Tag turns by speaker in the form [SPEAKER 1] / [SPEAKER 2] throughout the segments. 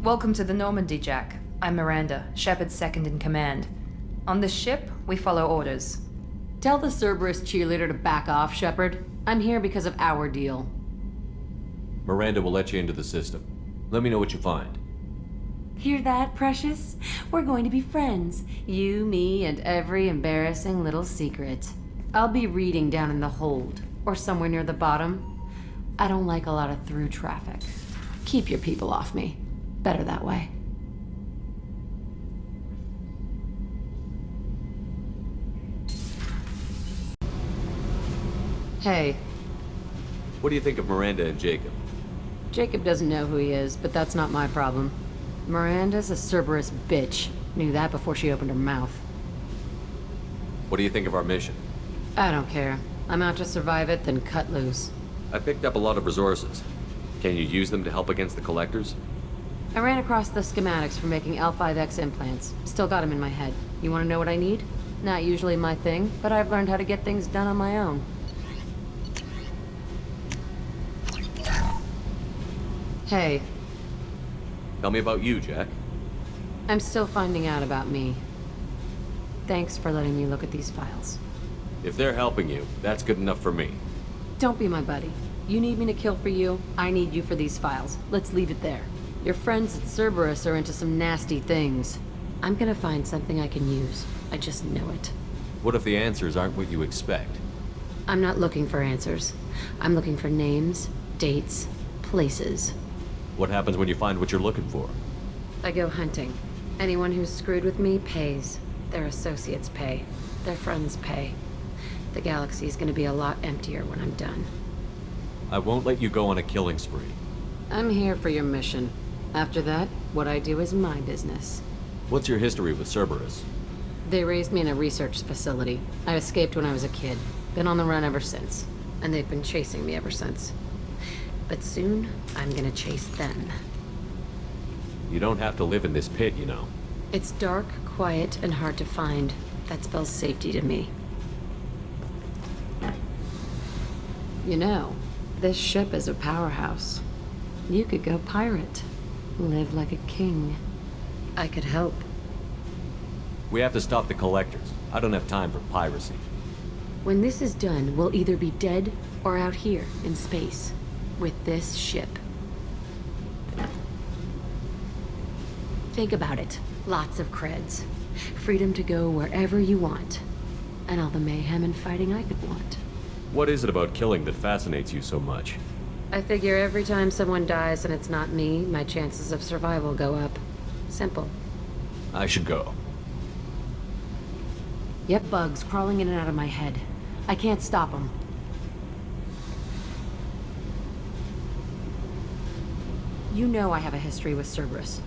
[SPEAKER 1] Welcome to the Normandy, Jack. I'm Miranda, Shepard's second in command. On this ship, we follow orders.
[SPEAKER 2] Tell the Cerberus cheerleader to back off, Shepard. I'm here because of our deal.
[SPEAKER 3] Miranda will let you into the system. Let me know what you find.
[SPEAKER 2] Hear that, Precious? We're going to be friends. You, me, and every embarrassing little secret. I'll be reading down in the hold, or somewhere near the bottom. I don't like a lot of through traffic. Keep your people off me. Better that way. Hey.
[SPEAKER 3] What do you think of Miranda and Jacob?
[SPEAKER 2] Jacob doesn't know who he is, but that's not my problem. Miranda's a Cerberus bitch. Knew that before she opened her mouth.
[SPEAKER 3] What do you think of our mission?
[SPEAKER 2] I don't care. I'm out to survive it, then cut loose.
[SPEAKER 3] I picked up a lot of resources. Can you use them to help against the Collectors?
[SPEAKER 2] I ran across the schematics for making L5X implants. Still got them in my head. You want to know what I need? Not usually my thing, but I've learned how to get things done on my own. Hey.
[SPEAKER 3] Tell me about you, Jack.
[SPEAKER 2] I'm still finding out about me. Thanks for letting me look at these files.
[SPEAKER 3] If they're helping you, that's good enough for me.
[SPEAKER 2] Don't be my buddy. You need me to kill for you, I need you for these files. Let's leave it there. Your friends at Cerberus are into some nasty things. I'm gonna find something I can use. I just know it.
[SPEAKER 3] What if the answers aren't what you expect?
[SPEAKER 2] I'm not looking for answers. I'm looking for names, dates, places.
[SPEAKER 3] What happens when you find what you're looking for?
[SPEAKER 2] I go hunting. Anyone who's screwed with me pays. Their associates pay. Their friends pay. The galaxy's gonna be a lot emptier when I'm done.
[SPEAKER 3] I won't let you go on a killing spree.
[SPEAKER 2] I'm here for your mission. After that, what I do is my business.
[SPEAKER 3] What's your history with Cerberus?
[SPEAKER 2] They raised me in a research facility. I escaped when I was a kid. Been on the run ever since. And they've been chasing me ever since. But soon, I'm gonna chase them.
[SPEAKER 3] You don't have to live in this pit, you know.
[SPEAKER 2] It's dark, quiet, and hard to find. That spells safety to me. You know, this ship is a powerhouse. You could go pirate. Live like a king. I could help.
[SPEAKER 3] We have to stop the Collectors. I don't have time for piracy.
[SPEAKER 2] When this is done, we'll either be dead or out here in space. With this ship. Think about it. Lots of creds. Freedom to go wherever you want. And all the mayhem and fighting I could want.
[SPEAKER 3] What is it about killing that fascinates you so much?
[SPEAKER 2] I figure every time someone dies and it's not me, my chances of survival go up. Simple.
[SPEAKER 3] I should go.
[SPEAKER 2] Yep, bugs crawling in and out of my head. I can't stop them. You know I have a history with Cerberus.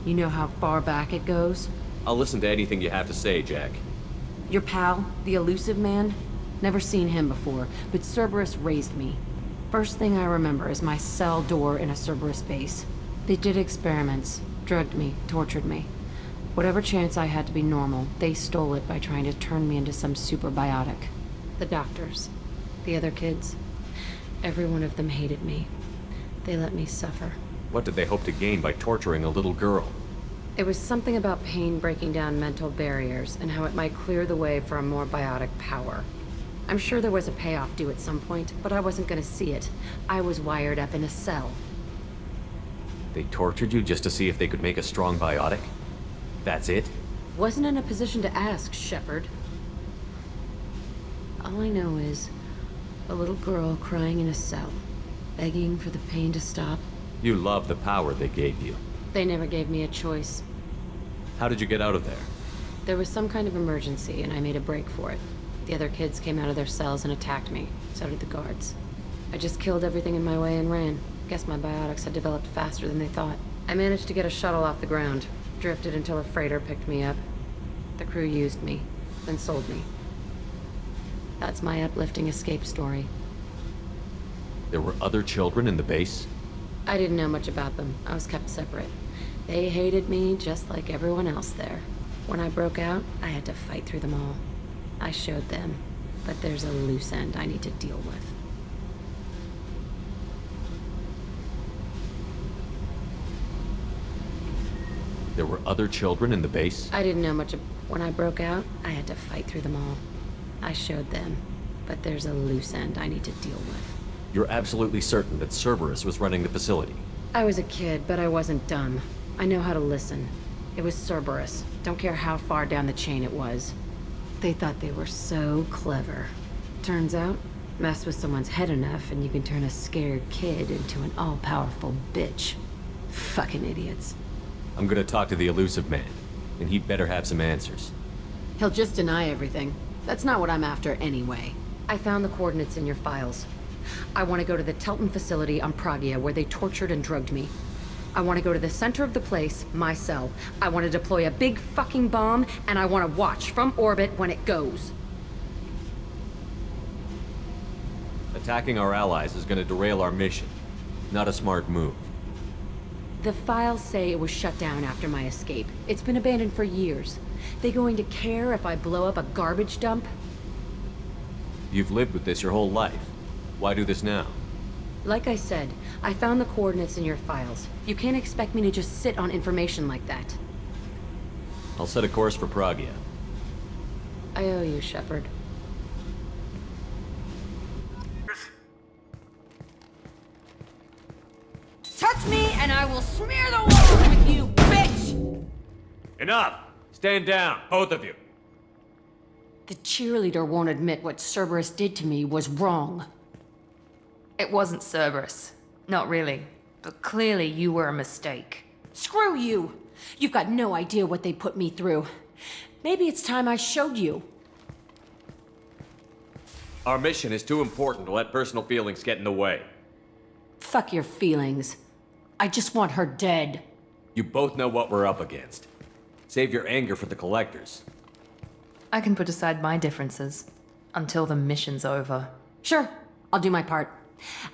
[SPEAKER 2] You know how far back it goes?
[SPEAKER 3] I'll listen to anything you have to say, Jack.
[SPEAKER 2] Your pal, the elusive man? Never seen him before, but Cerberus raised me. First thing I remember is my cell door in a Cerberus base. They did experiments, drugged me, tortured me. Whatever chance I had to be normal, they stole it by trying to turn me into some super biotic. The doctors, the other kids, every one of them hated me. They let me suffer.
[SPEAKER 3] What did they hope to gain by torturing a little girl?
[SPEAKER 2] It was something about pain breaking down mental barriers and how it might clear the way for a more biotic power. I'm sure there was a payoff due at some point, but I wasn't gonna see it. I was wired up in a cell.
[SPEAKER 3] They tortured you just to see if they could make a strong biotic? That's it?
[SPEAKER 2] Wasn't in a position to ask, Shepard. All I know is a little girl crying in a cell, begging for the pain to stop.
[SPEAKER 3] You love the power they gave you.
[SPEAKER 2] They never gave me a choice.
[SPEAKER 3] How did you get out of there?
[SPEAKER 2] There was some kind of emergency, and I made a break for it. The other kids came out of their cells and attacked me. So did the guards. I just killed everything in my way and ran. Guess my biotics had developed faster than they thought. I managed to get a shuttle off the ground. Drifted until a freighter picked me up. The crew used me, then sold me. That's my uplifting escape story.
[SPEAKER 3] There were other children in the base?
[SPEAKER 2] I didn't know much about them. I was kept separate. They hated me just like everyone else there. When I broke out, I had to fight through them all. I showed them, but there's a loose end I need to deal with.
[SPEAKER 3] there were other children in the base?
[SPEAKER 2] I didn't know much when I broke out, I had to fight through them all. I showed them, but there's a loose end I need to deal with.
[SPEAKER 3] You're absolutely certain that Cerberus was running the facility?
[SPEAKER 2] I was a kid, but I wasn't dumb. I know how to listen. It was Cerberus. Don't care how far down the chain it was. They thought they were so clever. Turns out, mess with someone's head enough and you can turn a scared kid into an all-powerful bitch. Fucking idiots.
[SPEAKER 3] I'm gonna talk to the elusive man, and he'd better have some answers.
[SPEAKER 2] He'll just deny everything. That's not what I'm after anyway. I found the coordinates in your files. I want to go to the Telton facility on Pragia where they tortured and drugged me. I want to go to the center of the place, my cell. I want to deploy a big fucking bomb, and I want to watch from orbit when it goes.
[SPEAKER 3] Attacking our allies is gonna derail our mission. Not a smart move.
[SPEAKER 2] The files say it was shut down after my escape. It's been abandoned for years. They going to care if I blow up a garbage dump?
[SPEAKER 3] You've lived with this your whole life. Why do this now?
[SPEAKER 2] Like I said, I found the coordinates in your files. You can't expect me to just sit on information like that.
[SPEAKER 3] I'll set a course for Pragia.
[SPEAKER 2] I owe you, Shepard. Touch me and I will smear the walls with you, bitch!
[SPEAKER 3] Enough! Stand down, both of you.
[SPEAKER 2] The cheerleader won't admit what Cerberus did to me was wrong.
[SPEAKER 1] It wasn't Cerberus. Not really. But clearly you were a mistake.
[SPEAKER 2] Screw you! You've got no idea what they put me through. Maybe it's time I showed you.
[SPEAKER 3] Our mission is too important to let personal feelings get in the way.
[SPEAKER 2] Fuck your feelings. I just want her dead.
[SPEAKER 3] You both know what we're up against. Save your anger for the collectors.
[SPEAKER 1] I can put aside my differences. Until the mission's over.
[SPEAKER 2] Sure, I'll do my part.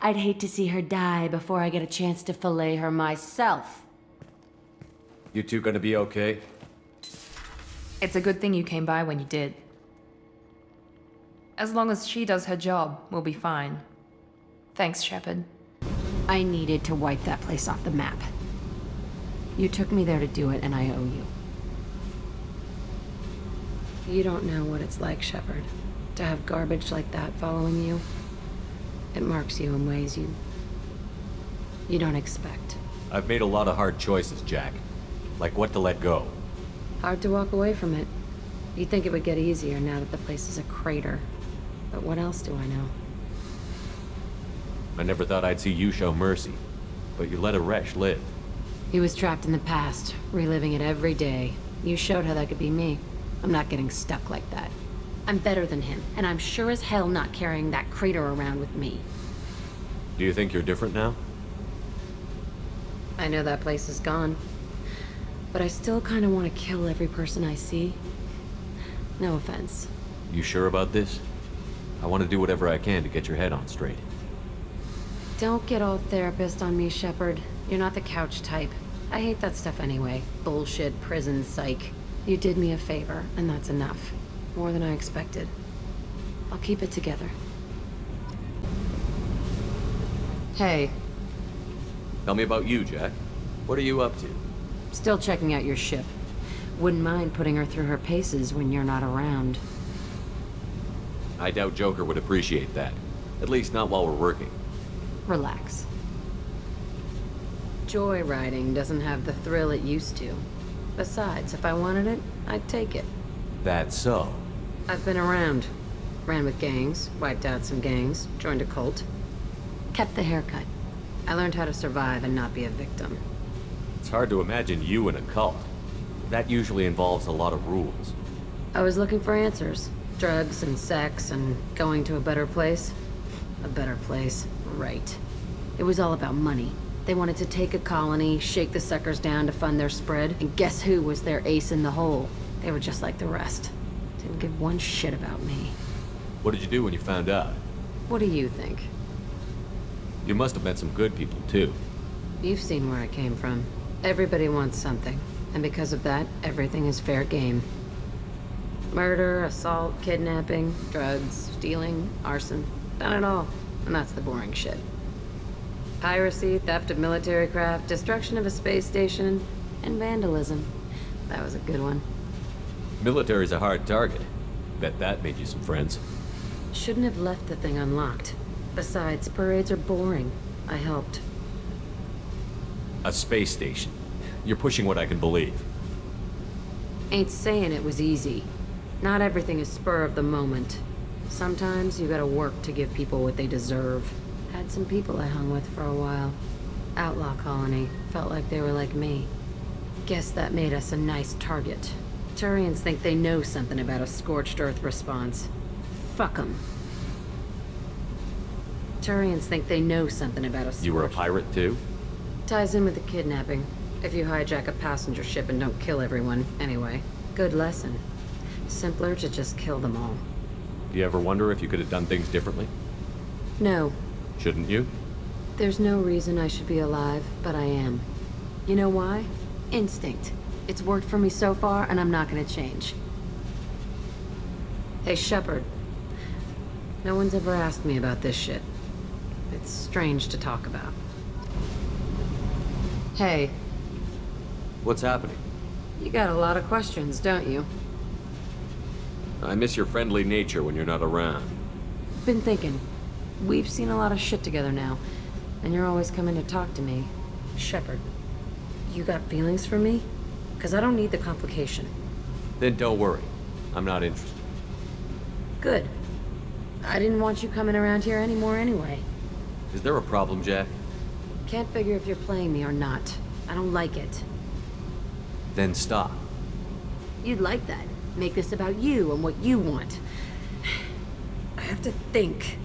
[SPEAKER 2] I'd hate to see her die before I get a chance to fillet her myself.
[SPEAKER 3] You two gonna be okay?
[SPEAKER 1] It's a good thing you came by when you did. As long as she does her job, we'll be fine. Thanks, Shepard.
[SPEAKER 2] I needed to wipe that place off the map. You took me there to do it, and I owe you. You don't know what it's like, Shepard, to have garbage like that following you. It marks you in ways you don't expect.
[SPEAKER 3] I've made a lot of hard choices, Jack. Like what to let go.
[SPEAKER 2] Hard to walk away from it. You'd think it would get easier now that the place is a crater. But what else do I know?
[SPEAKER 3] I never thought I'd see you show mercy, but you let a wretch live.
[SPEAKER 2] He was trapped in the past, reliving it every day. You showed how that could be me. I'm not getting stuck like that. I'm better than him, and I'm sure as hell not carrying that crater around with me.
[SPEAKER 3] Do you think you're different now?
[SPEAKER 2] I know that place is gone. But I still kind of want to kill every person I see. No offense.
[SPEAKER 3] You sure about this? I want to do whatever I can to get your head on straight.
[SPEAKER 2] Don't get all therapist on me, Shepard. You're not the couch type. I hate that stuff anyway. Bullshit, prison, psych. You did me a favor, and that's enough. More than I expected. I'll keep it together.
[SPEAKER 1] Hey,
[SPEAKER 3] Tell me about you, Jack. What are you up to?
[SPEAKER 2] Still checking out your ship. Wouldn't mind putting her through her paces when you're not around.
[SPEAKER 3] I doubt Joker would appreciate that. At least not while we're working.
[SPEAKER 2] Relax. Joyriding doesn't have the thrill it used to. Besides, if I wanted it, I'd take it.
[SPEAKER 3] That's so.
[SPEAKER 2] I've been around. Ran with gangs, wiped out some gangs, joined a cult. Kept the haircut. I learned how to survive and not be a victim.
[SPEAKER 3] It's hard to imagine you in a cult. That usually involves a lot of rules.
[SPEAKER 2] I was looking for answers. Drugs and sex and going to a better place. A better place, right. It was all about money. They wanted to take a colony, shake the suckers down to fund their spread, and guess who was their ace in the hole? They were just like the rest. Didn't give one shit about me.
[SPEAKER 3] What did you do when you found out?
[SPEAKER 2] What do you think?
[SPEAKER 3] You must have met some good people, too.
[SPEAKER 2] You've seen where I came from. Everybody wants something, and because of that, everything is fair game. Murder, assault, kidnapping, drugs, stealing, arson. Done it all. And that's the boring shit. Piracy, theft of military craft, destruction of a space station, and vandalism. That was a good one.
[SPEAKER 3] Military's a hard target. Bet that made you some friends.
[SPEAKER 2] Shouldn't have left the thing unlocked. Besides, parades are boring. I helped.
[SPEAKER 3] A space station. You're pushing what I can believe.
[SPEAKER 2] Ain't saying it was easy. Not everything is spur of the moment. Sometimes you gotta work to give people what they deserve. Had some people I hung with for a while. Outlaw colony. Felt like they were like me. Guess that made us a nice target. Turians think they know something about a scorched earth response. Fuck 'em. Turians think they know something about a scorched...
[SPEAKER 3] You were a pirate too?
[SPEAKER 2] Ties in with the kidnapping. If you hijack a passenger ship and don't kill everyone, anyway. Good lesson. Simpler to just kill them all.
[SPEAKER 3] Do you ever wonder if you could have done things differently?
[SPEAKER 2] No.
[SPEAKER 3] Shouldn't you?
[SPEAKER 2] There's no reason I should be alive, but I am. You know why? Instinct. It's worked for me so far, and I'm not gonna change. Hey, Shepard. No one's ever asked me about this shit. It's strange to talk about. Hey,
[SPEAKER 3] What's happening?
[SPEAKER 2] you got a lot of questions, don't you?
[SPEAKER 3] I miss your friendly nature when you're not around.
[SPEAKER 2] Been thinking. We've seen a lot of shit together now, and you're always coming to talk to me. Shepard, you got feelings for me? 'Cause I don't need the complication.
[SPEAKER 3] Then don't worry. I'm not interested.
[SPEAKER 2] Good. I didn't want you coming around here anymore anyway.
[SPEAKER 3] Is there a problem, Jack?
[SPEAKER 2] Can't figure if you're playing me or not. I don't like it.
[SPEAKER 3] Then stop.
[SPEAKER 2] You'd like that. Make this about you and what you want. I have to think.